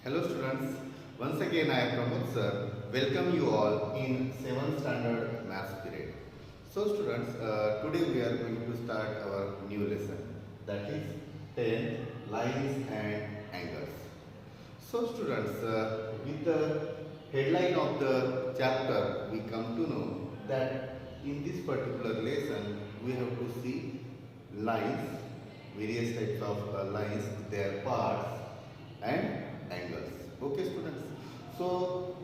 Hello students, once again I am Pramod sir. Welcome you all in 7th standard maths period. So students, today we are going to start our new lesson, that is 10 lines and angles. So students, with the headline of the chapter we come to know that in this particular lesson we have to see lines, various types of lines, their parts and angles. Okay students, so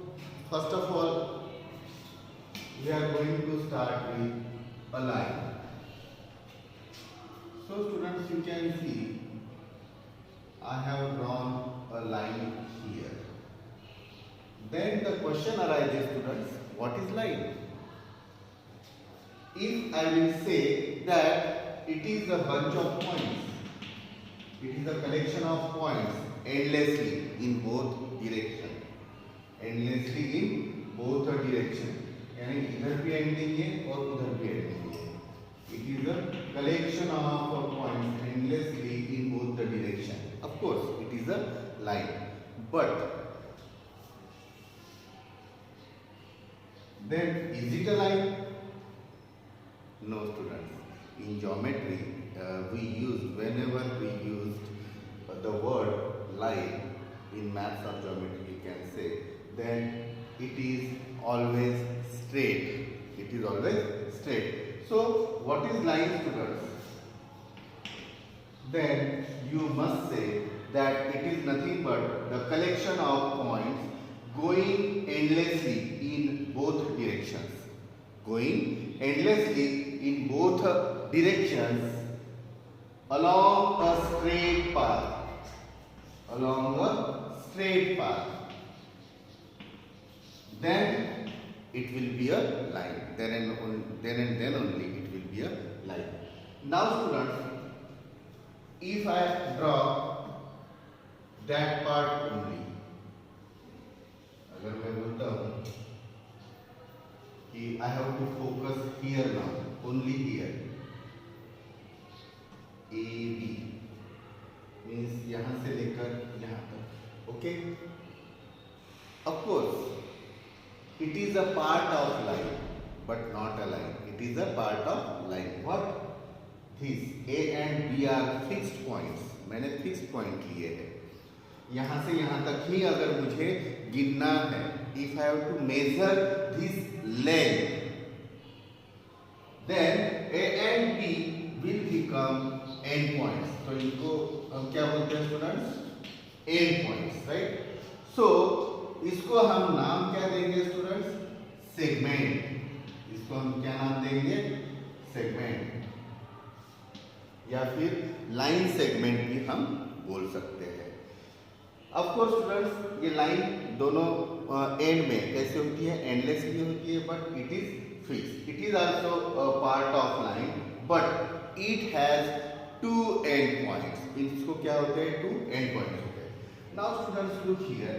first of all we are going to start with a line. So students, you can see I have drawn a line here. Then the question arises, students, what is line? If I will say that it is a bunch of points, it is a collection of points endlessly in both direction, endlessly in both direction, यानी इधर भी and देंगे और उधर भी and देंगे. It is a collection of points endlessly in both the direction. Of course, it is a line, but then is it a line? No students. In geometry, whenever we used the word line in maths or geometry, you can say, then it is always straight. It is always straight. So what is line, students? Then you must say that it is nothing but the collection of points going endlessly in both directions. Going endlessly in both directions along a straight path. Along a straight path. Then it will be a line. Then and then only it will be a line. Now students, if I draw that part only, अगर मैं बोलता हूँ कि I have to focus here now, only here. AB means यहाँ से लेकर यहाँ तक. Okay? Of course, it is a part of line, but not a line. It is a part of line. What? These A and B are fixed points. मैंने fixed point लिए हैं. यहाँ से यहाँ तक ही अगर मुझे गिनना है, if I have to measure this length, then A and B will become end points. तो इनको हम क्या बोलते हैं students? End points, right? So इसको हम नाम क्या देंगे स्टूडेंट्स? सेगमेंट. इसको हम क्या नाम देंगे? सेगमेंट. या फिर लाइन सेगमेंट भी हम बोल सकते हैं. ऑफ कोर्स स्टूडेंट्स, ये लाइन दोनों एंड में कैसे होती है? एंडलेसली होती है, but it is fix. It is also part of line, but it has two end points. इसको क्या होते हैं? टू एंड पॉइंट्स होते हैं. Now students look here.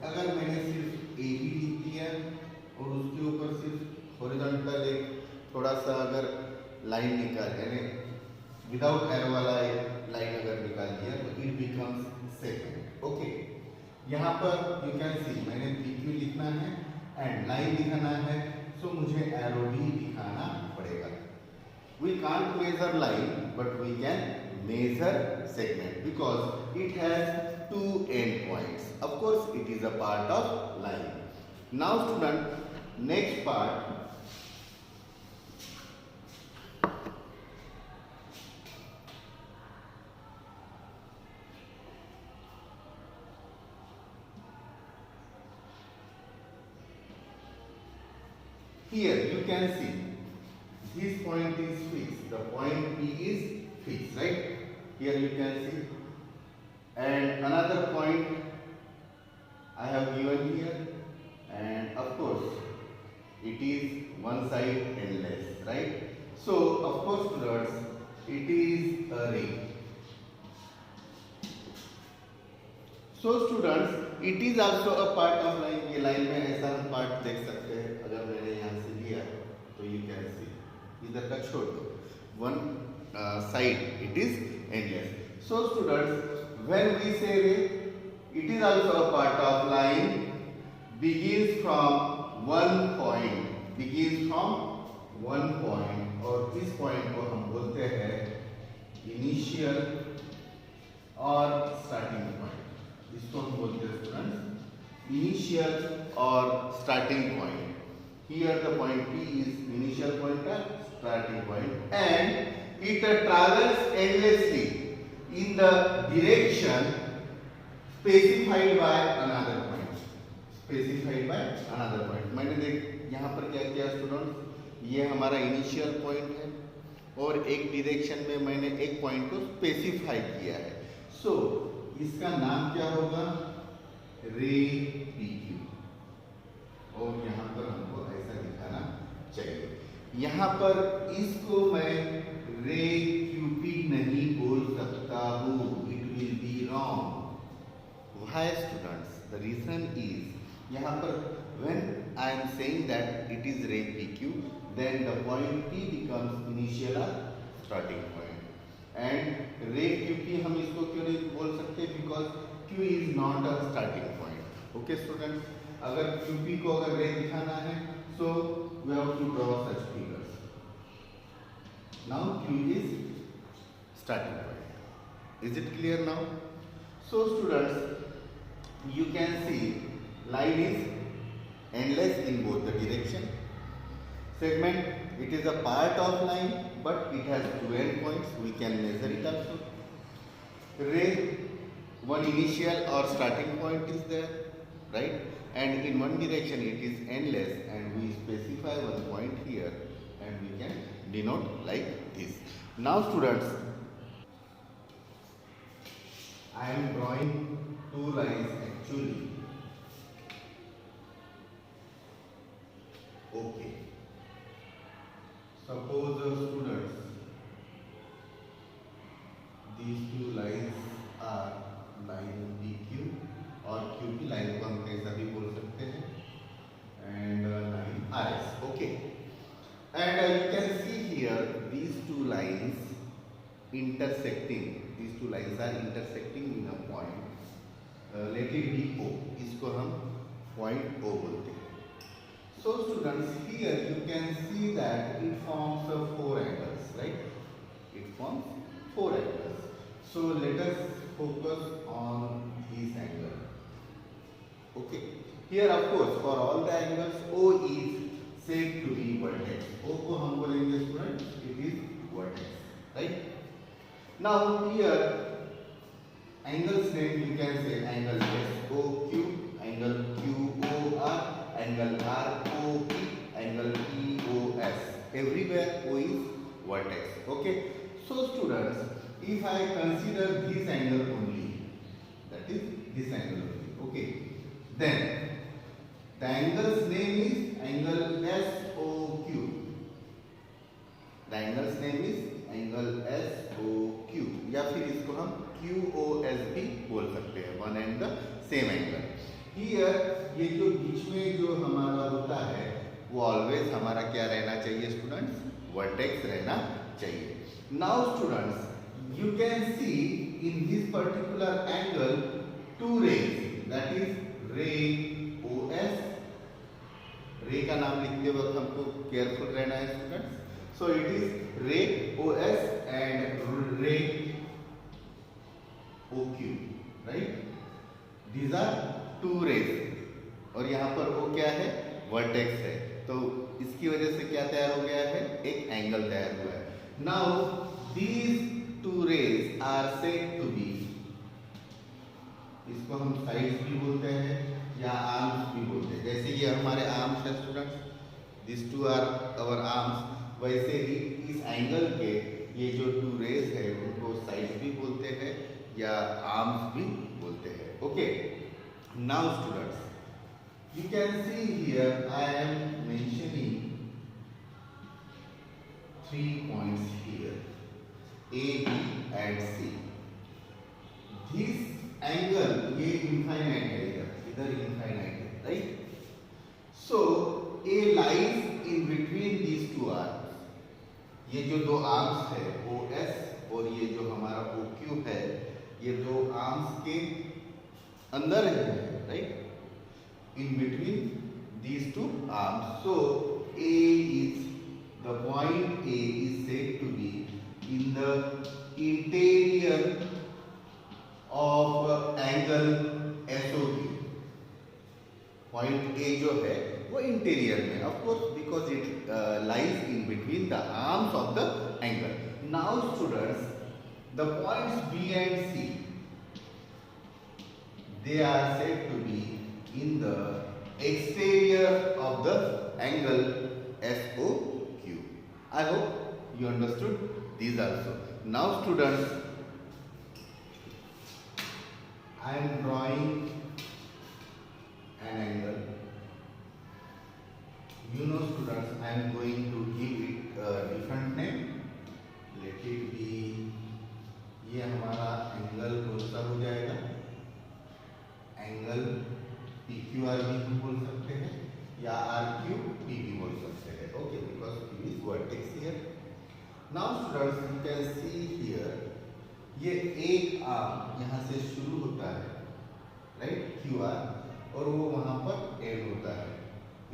अगर मैंने सिर्फ ए बी लिख दिया और उसके ऊपर सिर्फ हॉरिजॉन्टल एक थोड़ा सा अगर लाइन निकाल, यानी विदाउट एरो वाला एक लाइन अगर निकाल दिया, तो इट बिकम्स सेगमेंट. ओके, यहाँ पर यू कैन सी मैंने पी क्यू लिखना है एंड लाइन दिखाना है, सो मुझे एरो भी दिखाना पड़ेगा. We can't measure line, but we can measure segment because it has two end points. Of course, it is a part of line. Now student, next part, here you can see this point is fixed. The point P is fixed, right? Here you can see, and another point I have given here, and of course it is one side endless, right? So of course students, it is a ring. So students, it is also a part of line. ये line में ऐसा हम part देख सकते हैं. अगर मैंने यहाँ से लिया तो you can see इधर का छोड़ दो. One side it is endless. So students, when we say ray, it is also a part of line begins from one point और इस पॉइंट को हम बोलते हैं इनिशियल और स्टार्टिंग पॉइंट। इसको हम बोलते हैं स्टूडेंट्स इनिशियल और starting point. Here the point P is initial point and starting point, and it travels endlessly in the direction specified by another point. मैंने देख यहाँ पर क्या किया स्टूडेंट्स, ये हमारा इनिशियल पॉइंट है और एक डायरेक्शन में मैंने एक पॉइंट को स्पेसिफाई किया है। सो इसका नाम क्या होगा, रे PQ। और यहाँ पर हमको ऐसा दिखाना चाहिए। यहाँ पर इसको मैं रे QP नहीं बोल सकता हूँ, it will be wrong. Why students? The reason is, यहाँ पर when I am saying that it is ray PQ, then the point P becomes initial or starting point, and ray QP हम इसको क्यों नहीं बोल सकते, because Q is not a starting point। Okay students, अगर QP को अगर रे दिखाना है, so we have to draw such figures। Now Q is starting point। Is it clear now? So students, you can see line is endless in both the direction. Segment, it is a part of line, but it has two endpoints. We can measure it also. Ray, one initial or starting point is there, right? And in one direction it is endless, and we specify one point here, and we can denote like this. Now students, I am drawing two lines actually। Okay, suppose students, these two lines are line PQ और QP line को हम कैसा भी बोल सकते हैं, and line RS। Okay, and you can see here these two lines intersecting, these two lines are intersecting in a point, let it be O। इसको हम point O बोलते हैं। So students, here you can see that it forms four angles, right? It forms four angles। So let us focus on this angle। Okay, here of course for all the angles O is said to be vertex। O को हम बोलेंगे students, it is vertex, right? Now here angles name you can say angle SOQ, angle QOR, angle ROP, angle POS। Everywhere O is vertex। Okay, so students, if I consider this angle only, that is this angle only, okay, then the angle's name is angle SOQ। The angle's name is angle SOQ, या फिर इसको हम QOS भी बोल सकते हैं, one and the same angle। Here ये जो बीच में जो हमारा होता है वो ऑलवेज हमारा क्या रहना चाहिए स्टूडेंट्स, वर्टेक्स रहना चाहिए। Now students, you can see in this particular angle two rays, that is ray OS। रे का नाम लिखते वक्त हमको केयरफुल रहना है students. So it is ray OS and ray OQ, right? These are two rays, और यहाँ पर वो क्या है, वर्टेक्स है, तो इसकी वजह से क्या तैयार हो गया है, एक एंगल तैयार हुआ है। Now these two rays are said to be, इसको हम साइड्स भी बोलते हैं या आर्म्स भी बोलते हैं। जैसे ये हमारे आर्म्स है students, this two are our arms, वैसे ही इस एंगल के ये जो टू रेज है उनको साइड्स भी बोलते हैं या आर्म्स भी बोलते हैं। Okay, now students, you can see here I am mentioning 3 points here, A, B and C। this angle ये infinite है, इधर infinite है, right? so A lies in between these two arms। ये जो दो आर्म्स है OS और ये जो हमारा OQ है, ये दो आर्म्स के अंदर है, right, in between these two arms. So A is the point A is said to be in the interior of angle SOB. Point A जो है वो इंटीरियर में, of course because it lies in between the arms of the angle. Now students, the points B and C, they are said to be in the exterior of the angle SOQ. I hope you understood these also. Now students, I am drawing an angle. You know students, I am going to give it a different name. Let it be, ये हमारा angle कौन सा हो जाएगा? Angle PQR भी हम बोल सकते हैं या RQP भी बोल सकते हैं. Okay, because Q is vertex here. Now students, you can see here, ये एक आर्म यहाँ से शुरू होता है, राइट, QR, और वो वहाँ पर एंड होता है.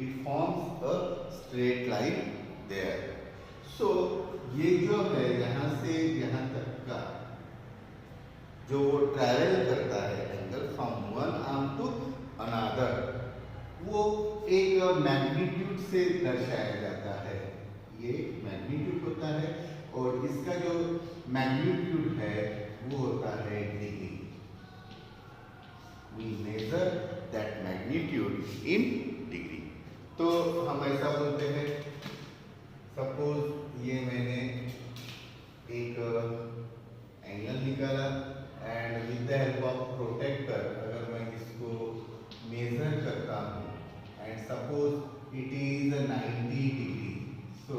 It forms a straight line there. So ये जो है यहाँ से यहाँ तक का जो वो ट्रैवल करता है angle from one arm to another, वो एक मैग्नीट्यूड से दर्शाया जाता है. ये मैग्नीट्यूड होता है और इसका जो मैग्नीट्यूड है वो होता है degree. We measure that magnitude in degree. तो हम ऐसा बोलते हैं, सपोज ये मैंने एक एंगल निकाला and with the help of protractor अगर मैं इसको मेजर करता हूँ and suppose it is 90 degree. So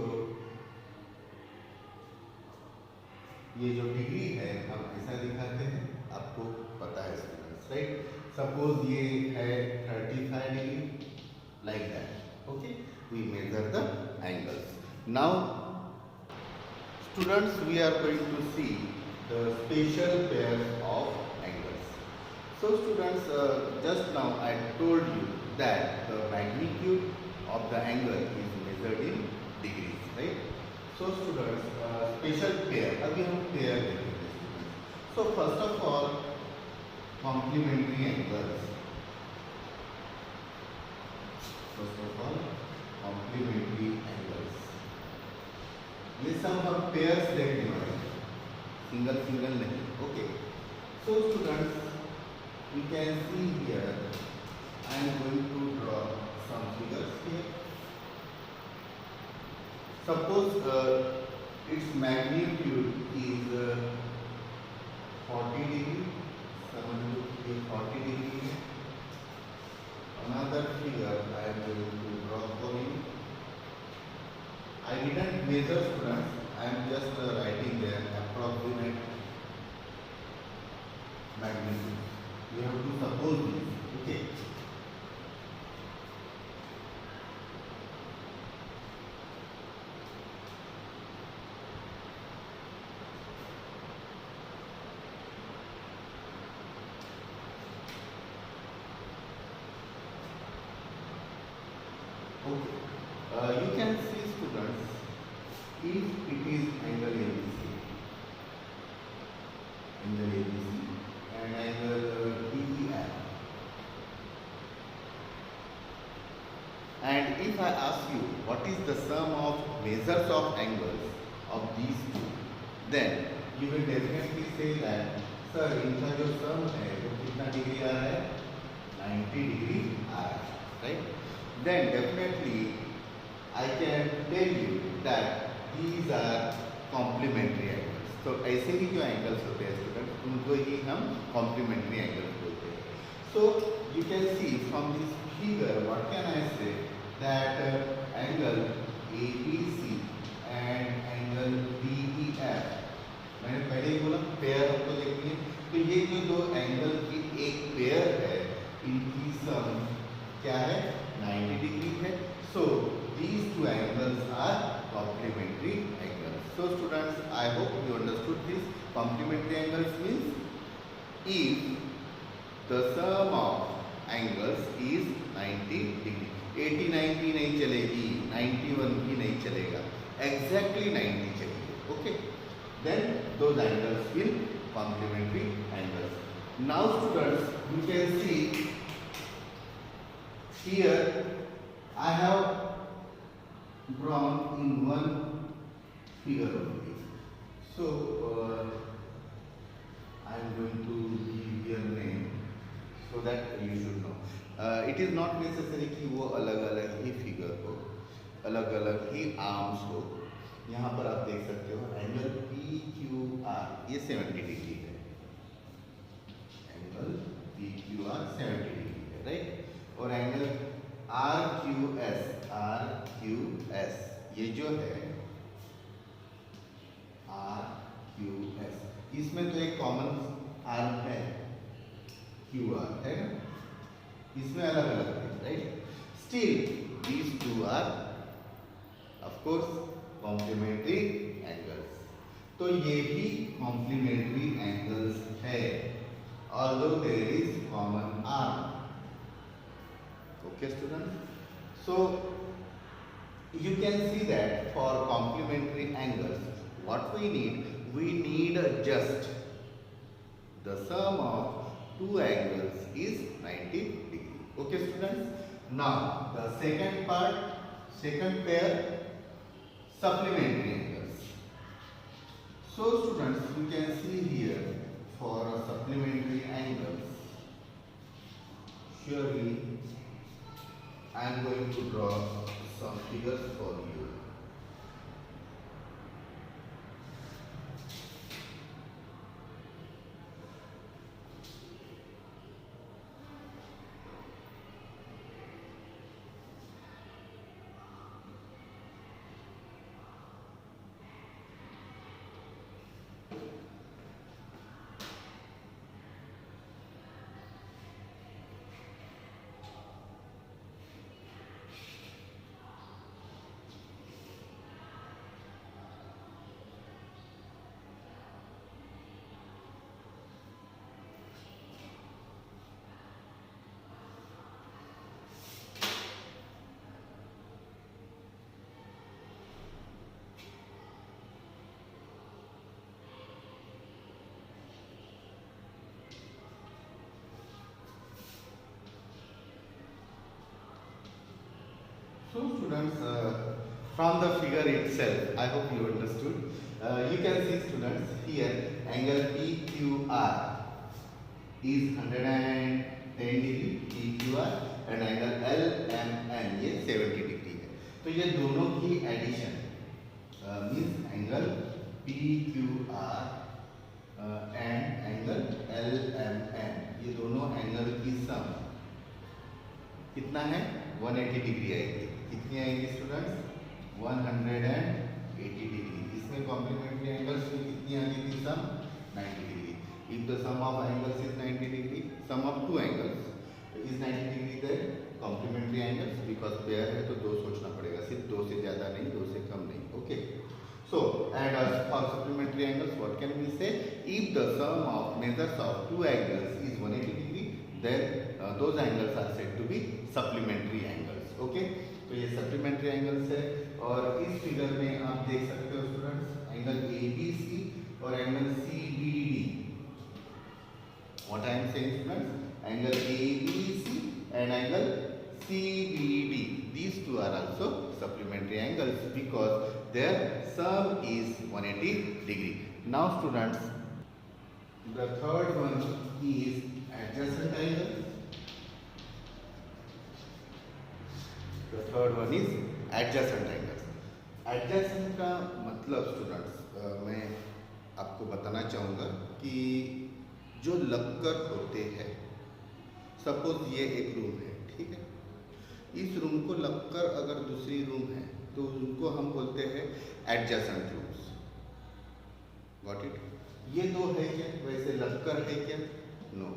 ये जो डिग्री है हम ऐसा दिखाते हैं, आपको पता है स्टूडेंट्स, राइट. सपोज ये है 35 degree, like that. Okay, we measure the angles. Now students, we are going to see the special pairs of angles. So students, just now I told you that the magnitude of the angle is measured in degrees, right. So students, special pair, अभी हम pair देखेंगे. So first of all, complementary angles. First of all, complementary angles. ये सब हम pairs देखने वाले हैं, single single नहीं. Okay, so students, we can see here, I am going to draw some figures here. Suppose its magnitude is 40 degree. समझो ये 40 degree है. Another figure I am going to draw for you. I didn't measure students. I am just writing there approximate magnitude. You have to suppose this. Okay. Okay. You can see students, if it is angle ABC, and angle DEF, and if I ask you what is the sum of measures of angles of these two, then you will definitely say that, sir, इनका जो sum है वो कितना degree आ रहा है? 90 degree आ रहा है, right? Then definitely I can tell you that these are complementary angles. तो ऐसे ही जो एंगल्स होते हैं स्टूडेंट, उनको ही हम complementary angles बोलते हैं. So you can see from this figure, what can I say, that angle ABC and angle DEF, मैंने पहले ही बोला पेयर हमको देखनी है. तो ये जो दो एंगल की एक पेयर है, इनकी सम क्या है? 90 डिग्री है. So these two angles are complementary angles. So students, I hope you understood this. Complementary angles means if the sum of angles is 90 degree. 80 90 नहीं चलेगी, 91 भी नहीं चलेगा, एग्जैक्टली 90 चलेगी। Okay, then those angles will complementary angles. Now students, you can see here I have drawn in one figure only. So I am going to give your name so that you should know. It is not necessary कि वो अलग अलग ही figure हो, अलग अलग ही arms हो। यहाँ पर आप देख सकते हो एंगल पी क्यू आर ये 70 डिग्री है, angle P Q R 70 degree है, राइट। और एंगल आर क्यू एस ये जो है आर क्यू एस, इसमें तो एक कॉमन आर्म है क्यू आर है ना, इसमें अलग अलग है, right. Still these two are of course complementary angles. तो ये भी कॉम्प्लीमेंट्री एंगल्स है, although there is common arm. Okay students, so you can see that for complementary angles what we need just the sum of two angles is 90 degree. Okay students, now the second part, second pair, supplementary angles. So students, you can see here for supplementary angles, surely I am going to draw some figures for you. So students, from the figure itself, I hope you understood. You can see students here angle PQR is 110 degree PQR and angle LMN ये 70 degree है। तो ये दोनों की addition means angle PQR and angle LMN, ये दोनों angle की सम कितना है 180 डिग्री आएगी। कितनी आएगी स्टूडेंट्स 180 डिग्री। इसमें कॉम्प्लीमेंट्री एंगल्स में कितनी आ गई थी sum 90 degree. If the sum of angles is 90 degree, sum of two angles is 90 degree, then complementary angles, because pair है तो दो सोचना पड़ेगा, सिर्फ दो से ज्यादा नहीं, दो से कम नहीं। Okay, so and for supplementary angles what can we say? If the sum of measures of two angles is 180 degree, then those angles are said to be supplementary angles. Okay, तो ये supplementary angles है। और इस figure में आप देख सकते हो स्टूडेंट्स एंगल ABC और angle CBD। What I am saying students, angle ABC and angle CBD, these two are also supplementary angles because their sum is 180 degree. Now students, the third one is adjacent angle. The third one is adjacent angles. Adjacent का मतलब students मैं आपको बताना चाहूँगा कि जो लक्कर होते हैं, सपोज ये एक रूम है, ठीक है, इस रूम को लक्कर अगर दूसरी रूम है तो उनको हम बोलते हैं एडजेसेंट रूम्स। Got it? ये दो है क्या वैसे लक्कर है क्या? नो,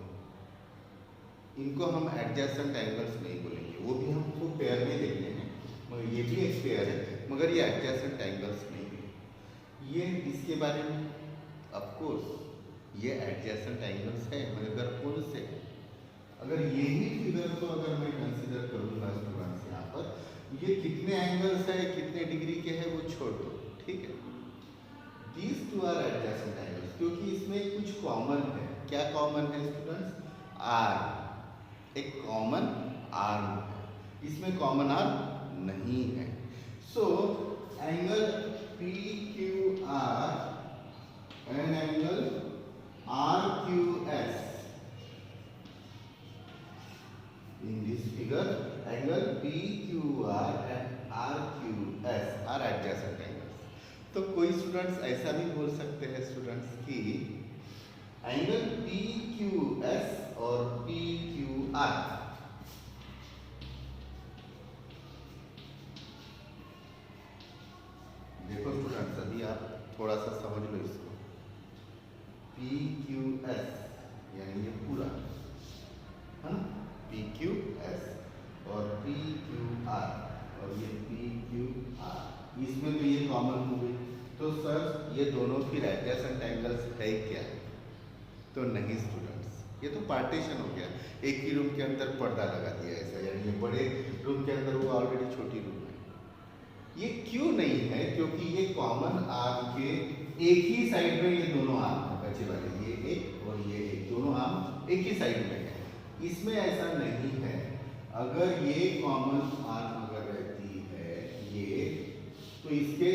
इनको हम एडजेसेंट एंगल्स नहीं बोलेंगे, वो भी हमको पेयर में देखने हैं, मगर ये भी एक पेयर है, मगर ये एडजेसेंट एंगल्स नहीं है। ये इसके बारे में ऑफ कोर्स ये एडजेसेंट एंगल्स है, मगर कौन से? अगर यही फिगर को अगर मैं कंसीडर करूंगा स्टूडेंट्स यहाँ पर, ये कितने एंगल्स है, कितने डिग्री के है वो छोड़ दो, ठीक है। These two are adjacent angles, क्योंकि इसमें कुछ कॉमन है। क्या कॉमन है स्टूडेंट्स? आर्म, एक कॉमन आर्म है, इसमें कॉमन आर्म नहीं है। So angle P Q R and angle R Q S, in this figure angle PQR and RQS are adjacent angles। तो कोई स्टूडेंट्स ऐसा भी बोल सकते हैं स्टूडेंट्स कि एंगल PQS और PQR, देखो स्टूडेंट्स अभी आप थोड़ा सा समझ लो इसको। PQS यानी ये पूरा है ना, PQS और PQR और ये PQR, इसमें तो ये कॉमन हो गई। तो सर ये दोनों फिर एडजेसेंट एंगल्स है क्या? तो नहीं स्टूडेंट्स, ये तो पार्टीशन हो गया। एक ही रूम के अंदर पर्दा लगा दिया ऐसा, यानी ये बड़े रूम के अंदर वो ऑलरेडी छोटी रूम है। ये क्यों नहीं है? क्योंकि ये कॉमन आर्म के एक ही साइड में ये दोनों आर्म है, बचे वाले ये एक और ये एक, दोनों आर्म एक ही साइड में है। इसमें ऐसा नहीं है। अगर ये कॉमन आर्म अगर रहती है ये, तो इसके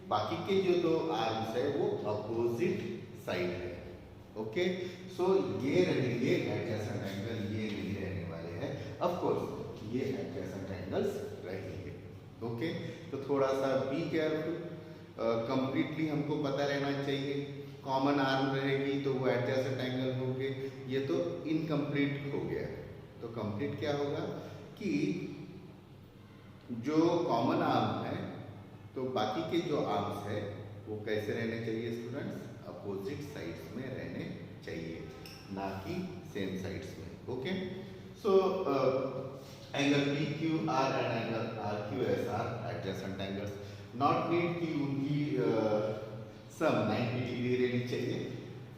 बाकी के जो दो आर्म्स है वो अपोजिट साइड है। ओके, सो ये रहेंगे एडजेसेंट एंगल, ये नहीं रहने वाले हैं। ऑफ कोर्स ये एडजेसेंट एंगल्स रहेंगे। ओके, तो थोड़ा सा बी केयरफुल, कंप्लीटली हमको पता रहना चाहिए। कॉमन आर्म रहेगी तो वो एडजेसेंट एंगल होंगे, ये तो इनकम्प्लीट हो गया। तो कंप्लीट क्या होगा कि जो कॉमन आर्म है तो बाकी के जो आर्म्स है वो कैसे रहने चाहिए स्टूडेंट्स? अपोजिट साइड्स में रहने चाहिए, ना कि सेम साइड्स में। Okay, so angle P Q R and angle R Q S are adjacent angles. Not need कि उनकी सब 90 डिग्री रहनी चाहिए,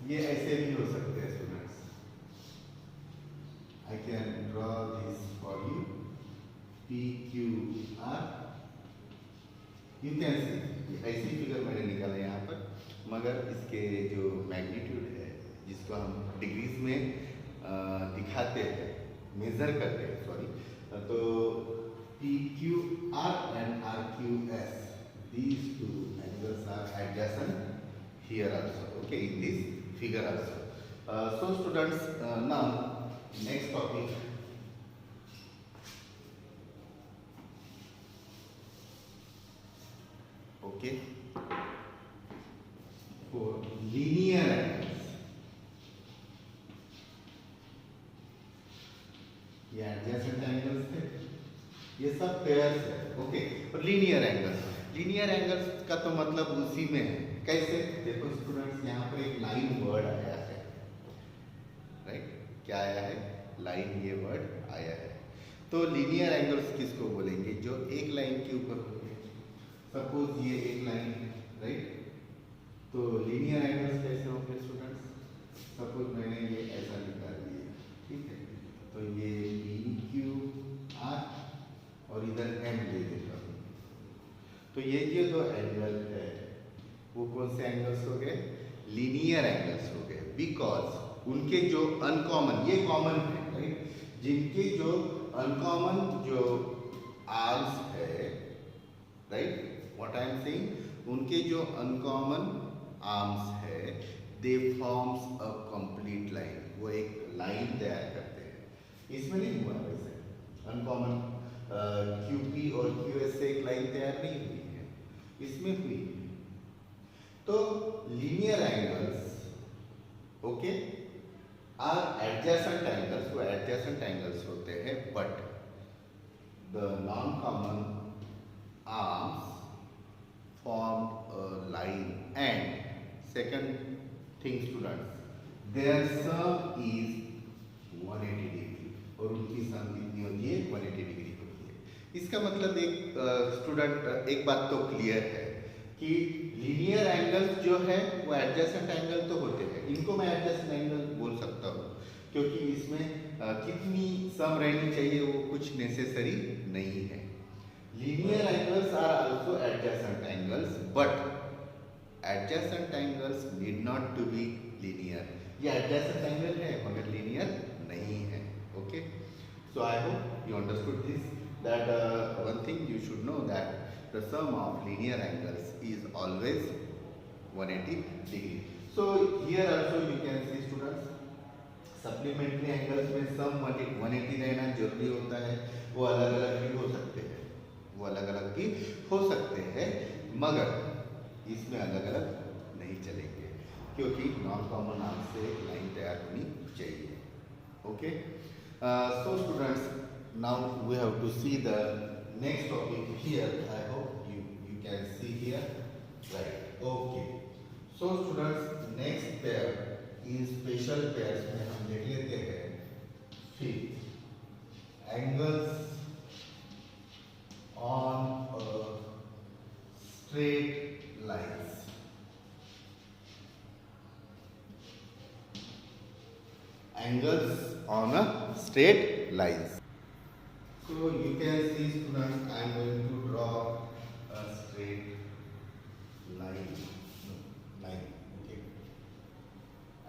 ये ऐसे भी हो सकते हैं students. I can draw this for you, P Q are, you can सी, ऐसी फिगर मैंने निकाला यहाँ पर, मगर इसके जो मैग्नीट्यूड है जिसको हम डिग्रीज में दिखाते हैं, मेजर करते हैं, सॉरी, तो P Q R and R Q S, these two angles are adjacent here also, okay, in this figure also. So students, now next topic, okay, for linear angles, ये adjacent angles है, ये सब pairs है। Okay, और linear angles, linear angles का तो मतलब उसी में है। कैसे? देखो स्टूडेंट्स, यहाँ पर एक लाइन वर्ड आया है, राइट? क्या आया है? लाइन, ये वर्ड आया है। तो लीनियर एंगल्स किसको बोलेंगे? जो एक लाइन के ऊपर होंगे। सपोज ये एक लाइन है, राइट? तो लीनियर एंगल्स कैसे होंगे स्टूडेंट्स? सपोज मैंने ये ऐसा निकाल दिया, ठीक है, तो ये पी क्यू आर और इधर एम ले देता हूँ। तो ये जो दो एंगल है वो कौन से एंगल्स हो गए? लीनियर एंगल्स हो गए, बिकॉज उनके जो अनकॉमन, ये कॉमन है, राइट? जिनके जो अनकॉमन जो आर्म्स है, right, what I am saying, उनके जो अनकॉमन आर्म्स है, दे फॉर्म्स अ कंप्लीट लाइन, वो एक लाइन तैयार करते हैं। इसमें नहीं हुआ वैसे, अनकॉमन QP और QS से एक लाइन तैयार नहीं हुई है, इसमें हुई है। तो linear angles, okay, are adjacent angles, वो एडजेसेंट एंगल्स होते हैं, but the non common arms form a line, and second thing students, their sum is 180 degree, और उनकी सम कितनी होती है? 180 डिग्री। इसका मतलब एक स्टूडेंट, एक बात तो क्लियर है कि लीनियर एंगल्स जो है वो एडजेसेंट एंगल तो होते हैं, इनको मैं एडजेसेंट एंगल बोल सकता हूँ, क्योंकि इसमें कितनी सम रहनी चाहिए वो कुछ नेसेसरी नहीं है. Linear angles are also adjacent angles, but adjacent angles need not to be linear. ये एडजेसेंट एंगल है मगर लीनियर नहीं है. Okay, so I hope you understood this, that one thing you should know that the sum of linear angles is always 180 degree. So here also you can see students, supplementary angles में सम 180 रहना जरूरी होता है. वो अलग अलग भी हो सकते हैं, वो अलग अलग भी हो सकते हैं, मगर इसमें अलग अलग नहीं चलेंगे क्योंकि नॉन कॉमन आर्म से लाइन तैयार होनी चाहिए. Okay, so students, now we have to see the next topic here. I hope you can see here, right? Okay, so students, next pair is special pairs में हम देख लेते हैं फिर angles on straight lines. Angles on a straight lines. So you can see students, I am going to draw a straight line. Okay.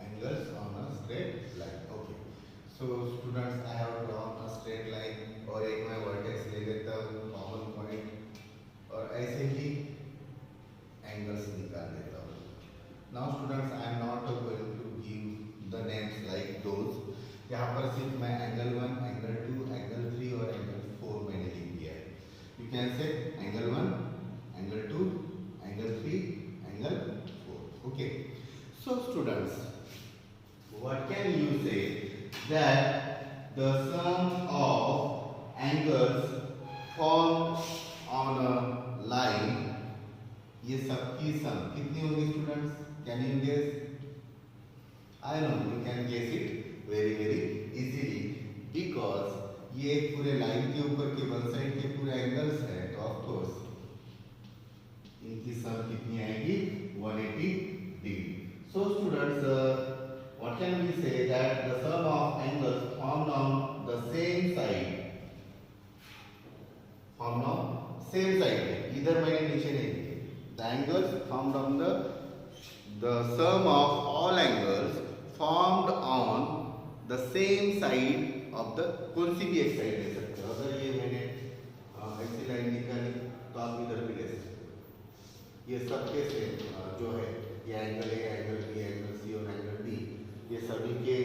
Angles on a straight line. Okay. So students, I have drawn a straight line और एक मैं vertex ले लेता हूँ common point और ऐसे ही angles निकाल लेता हूँ. Now students, I am not going to give the names like those. यहाँ पर सिर्फ मैं एंगल 1, एंगल 2, एंगल 3 और एंगल 4 मैंने लिख दिया है. You can say angle 1, angle 2, angle 3, angle 4. Okay, so students, what can you say that the sum of angles formed on a line, ये सबकी सम कितनी होगी students? Can you guess? I know you can guess it very easily because ये पूरे line के ऊपर के one side के पूरे एंगल्स हैं, तो ऑफ कोर्स इनकी सम कितनी आएगी? 180 degree. So students, what can we say that the sum of angles formed on the same side, formed on same side, इधर मैंने नीचे नहीं लिखे. The angles formed on the sum of all angles formed on the same side of the, कौन सी भी एक side ले सकते हो. अगर ये मैंने ऐसी लाइन निकाली तो आप इधर भी ले सकते हो. ये सबके से जो है ये angle A, angle B, angle C और एंगल डी, ये सभी के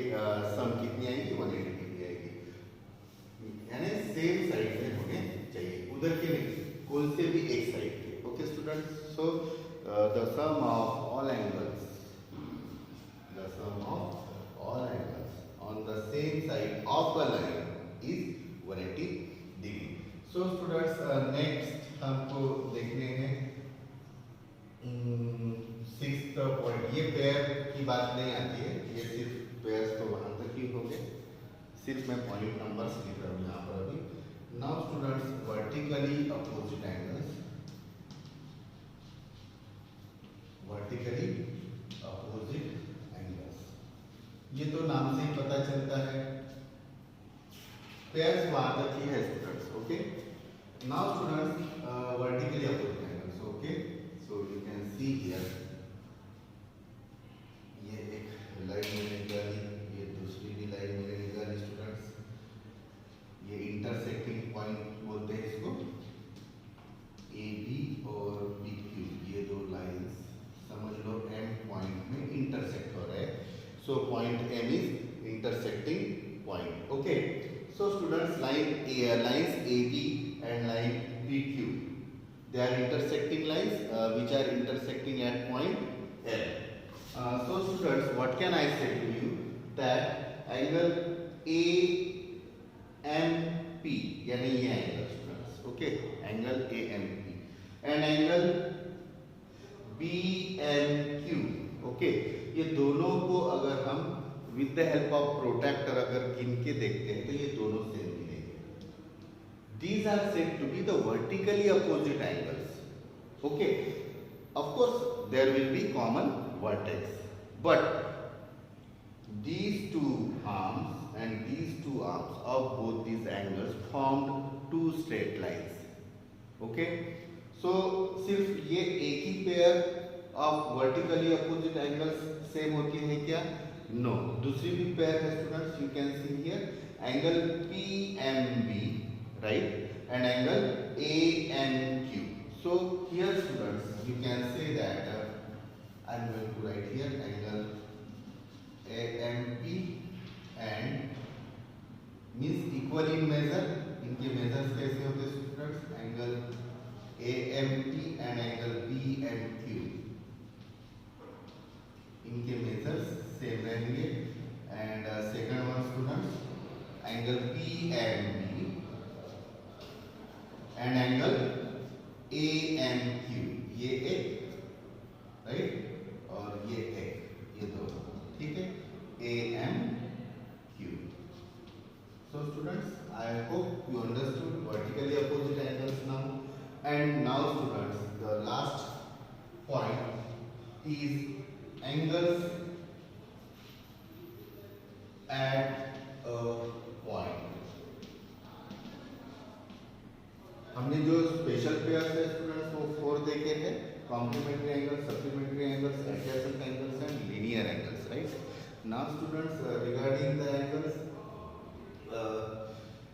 सम कितनी आएगी? 180 डिग्री आएगी. यानी सेम साइड में होने चाहिए, उधर के नहीं, कौन से भी एक साइड के. Okay students, so the sum of all angles, the sum of all angles on the same side of a line is 180 degree. So students, next हमको देखने हैं 6th पॉइंट. ये पेयर की बात नहीं आती है, ये सिर्फ पेयर्स तो वहाँ तक ही हो गए, सिर्फ मैं पॉइंट नंबर्स लिख रहा हूँ यहाँ पर अभी. Now students, vertically opposite angles, vertically opposite, ये तो नाम से ही पता चलता है पेयर्स वहां तक ही है students. Okay, now students, vertically opposite angles. Okay, so you can see here, ये एक लाइन मैंने निकाली, ये दूसरी भी लाइन मैंने निकाली स्टूडेंट्स. ये इंटरसेक्टिंग पॉइंट बोलते हैं इसको, ए बी और पी क्यू, ये दो लाइंस समझ लो एम पॉइंट में इंटरसेक्ट हो रहे हैं. So point M is intersecting point. Okay. So students, lines AB and line PQ, they are intersecting lines which are intersecting at point L. So students, what can I say to you that angle AMP, यानी ये angle students, okay, angle AMP and angle BNQ, okay, ये दोनों को अगर हम with the help of protractor अगर गिन के देखते हैं तो ये दोनों सेम मिलेंगे. These are said to be the vertically opposite angles. Okay, of course there will be common vertex, but these two arms and these two arms of both these angles formed two straight lines. Okay, so सिर्फ ये एक ही pair of vertically opposite angles same होती है क्या? No, दूसरी भी pair है students. You can see here angle PMB, right, and angle ANQ. So here students you can say that I am going to write here angle AMP and means equal in measure. इनके measures कैसे होते हैं students? Angle AMP and angle BNQ, इनके measures same रहेंगे. And second one students angle PMB and angle ANQ, ये एक, right, और ये एक, ये दो, ठीक है, AMQ. So students, I hope you understood vertically opposite angles now. And now students, the last point is angles at a point. हमने जो स्पेशल पेयर्स है स्टूडेंट्स वो 4 देखे थे: complementary angles, supplementary angles, adjacent angles and linear angles, right. Now students, regarding the angles,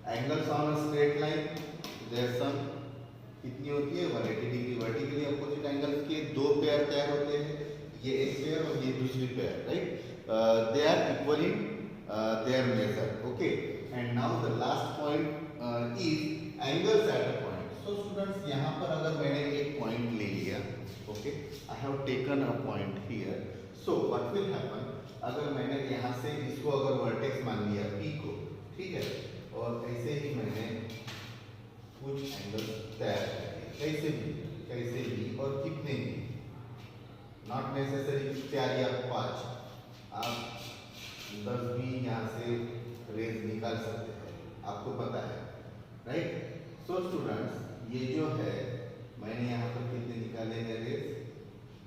angles on a straight line, there sum कितनी होती है? 180 degree. Vertically opposite angles के दो पेयर तैयार होते हैं, ये एक पेयर और ये दूसरी pair, right. They are equal in their measure. Okay, and now the last point is angles at a point. So students, यहाँ पर अगर मैंने एक पॉइंट ले लिया, okay, I have taken a point here. So what will happen, अगर मैंने यहाँ से इसको अगर वर्टेक्स मान लिया P को, ठीक है, और ऐसे ही मैंने कुछ एंगल्स तैयार किए, कैसे भी और कितने भी, नॉट नेसेसरी 4 या 5, आप 10 भी यहाँ से रेज निकाल सकते हैं, आपको पता है, राइट. सो स्टूडेंट्स, ये जो है मैंने यहाँ पर कितने निकाले हैं रेज,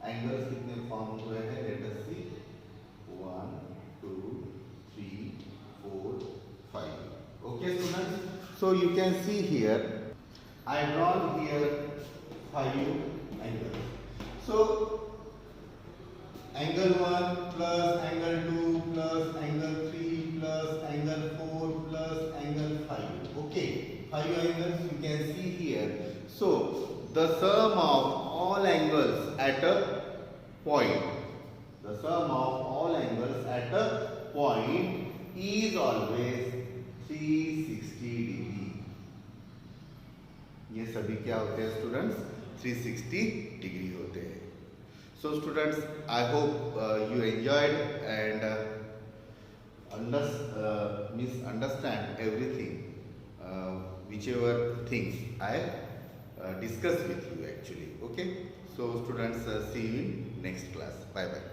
एंगल्स कितने फॉर्म हुए हैं? Let us C, 1 2 3 4 5. Okay students, so you can see here I drawn here 5 angles. So angle 1 plus angle 2 plus angle 3 plus angle 4 plus angle 5. Okay, 5 angles you can see here. So the sum of all angles at a point, the sum of all angles at a point is always 360 degree. ये सभी क्या होते हैं students? 360 degree होते हैं. So students, I hope you enjoyed and understand everything, whichever things I discuss with you actually. Okay, so students, see you in next class. Bye bye.